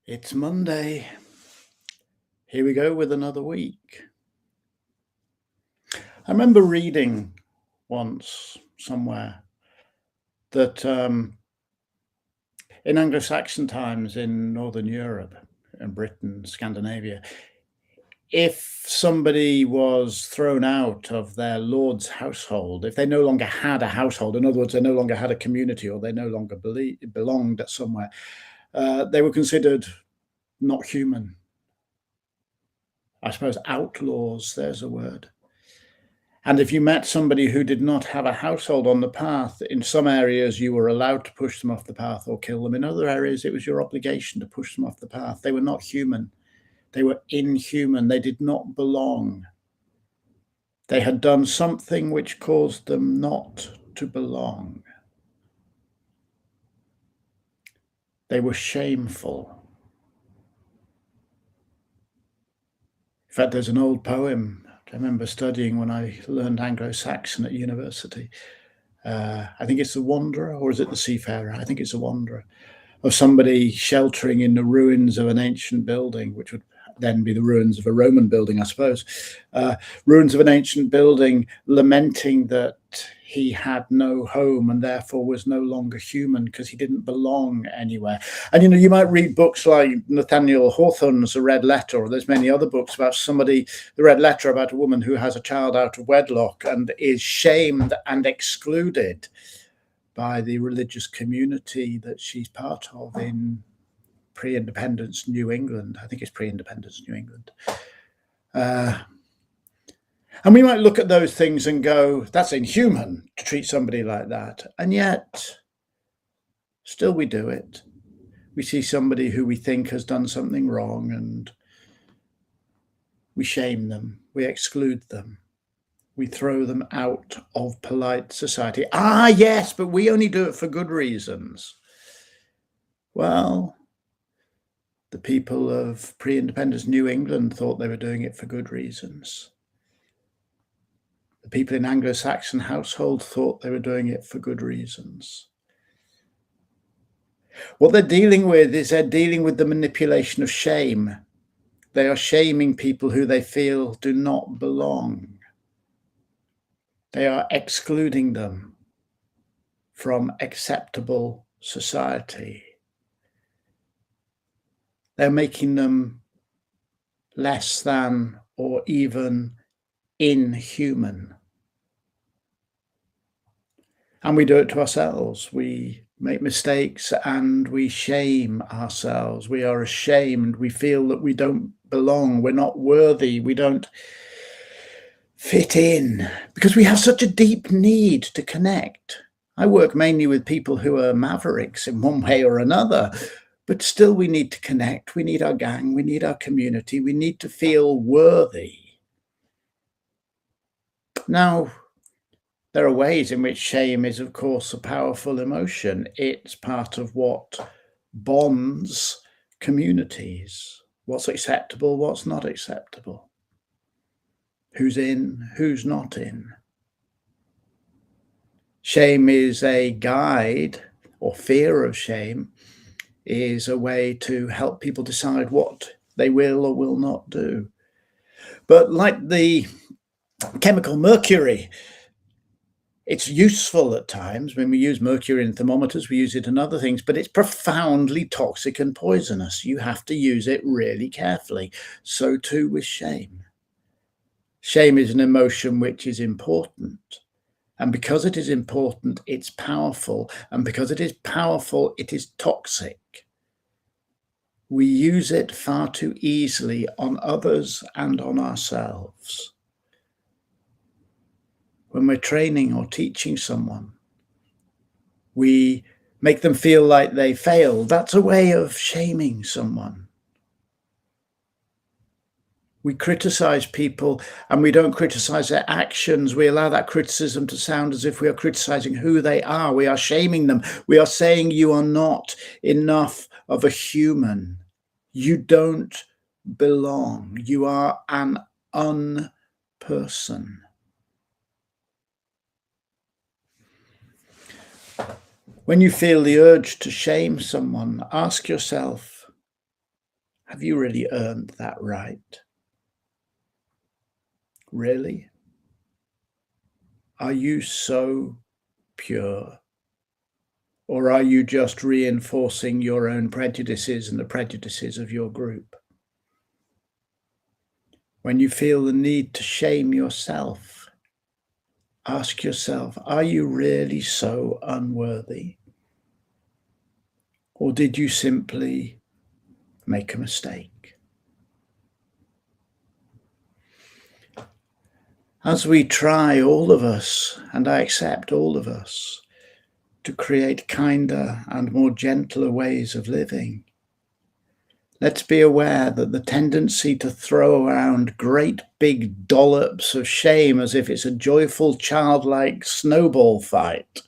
It's Monday. Here we go with another week. I remember reading once somewhere that in Anglo-Saxon times in Northern Europe and Britain, Scandinavia, if somebody was thrown out of their lord's household, if they no longer had a household, in other words, they no longer had a community or they no longer belonged somewhere, they were considered not human. I suppose outlaws, there's a word. And if you met somebody who did not have a household on the path, in some areas you were allowed to push them off the path or kill them. In other areas, it was your obligation to push them off the path. They were not human. They were inhuman. They did not belong. They had done something which caused them not to belong. They were shameful. In fact, there's an old poem I remember studying when I learned Anglo-Saxon at university. I think it's The Wanderer, or is it The Seafarer? I think it's The Wanderer, of somebody sheltering in the ruins of an ancient building, which would then be the ruins of a Roman building, I suppose. Ruins of an ancient building, lamenting that he had no home and therefore was no longer human because he didn't belong anywhere. And, you might read books like Nathaniel Hawthorne's The Red Letter, or there's many other books about The Red Letter, about a woman who has a child out of wedlock and is shamed and excluded by the religious community that she's part of in pre-independence New England. I think it's pre-independence New England. And we might look at those things and go, that's inhuman to treat somebody like that. And yet, still we do it. We see somebody who we think has done something wrong and we shame them, we exclude them. We throw them out of polite society. Yes, but we only do it for good reasons. Well, the people of pre-independence New England thought they were doing it for good reasons. The people in Anglo-Saxon household thought they were doing it for good reasons. What they're dealing with is they're dealing with the manipulation of shame. They are shaming people who they feel do not belong. They are excluding them from acceptable society. They're making them less than or even inhuman. And we do it to ourselves. We make mistakes and we shame ourselves. We are ashamed. We feel that we don't belong. We're not worthy. We don't fit in because we have such a deep need to connect. I work mainly with people who are mavericks in one way or another, but still we need to connect. We need our gang. We need our community. We need to feel worthy. Now, there are ways in which shame is, of course, a powerful emotion. It's part of what bonds communities. What's acceptable, what's not acceptable. Who's in, who's not in. Shame is a guide, or fear of shame is a way to help people decide what they will or will not do. But like the chemical mercury, it's useful at times. When we use mercury in thermometers, we use it in other things, but it's profoundly toxic and poisonous. You have to use it really carefully. So too with shame. Shame is an emotion which is important. And because it is important, it's powerful. And because it is powerful, it is toxic. We use it far too easily on others and on ourselves. When we're training or teaching someone, we make them feel like they failed. That's a way of shaming someone. We criticize people and we don't criticize their actions. We allow that criticism to sound as if we are criticizing who they are. We are shaming them. We are saying you are not enough of a human. You don't belong. You are an unperson. When you feel the urge to shame someone, ask yourself, have you really earned that right? Really? Are you so pure? Or are you just reinforcing your own prejudices and the prejudices of your group? When you feel the need to shame yourself, ask yourself, are you really so unworthy? Or did you simply make a mistake? As we try, all of us, and I accept all of us, to create kinder and more gentler ways of living, let's be aware that the tendency to throw around great big dollops of shame as if it's a joyful, childlike snowball fight,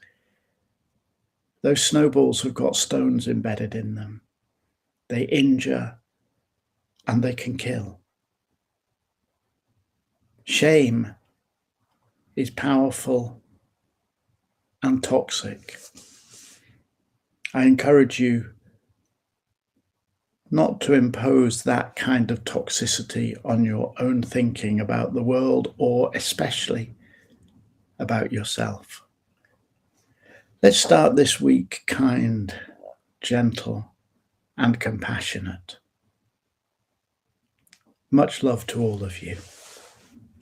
those snowballs have got stones embedded in them. They injure and they can kill. Shame is powerful and toxic. I encourage you not to impose that kind of toxicity on your own thinking about the world, or especially about yourself. Let's start this week kind, gentle, and compassionate. Much love to all of you.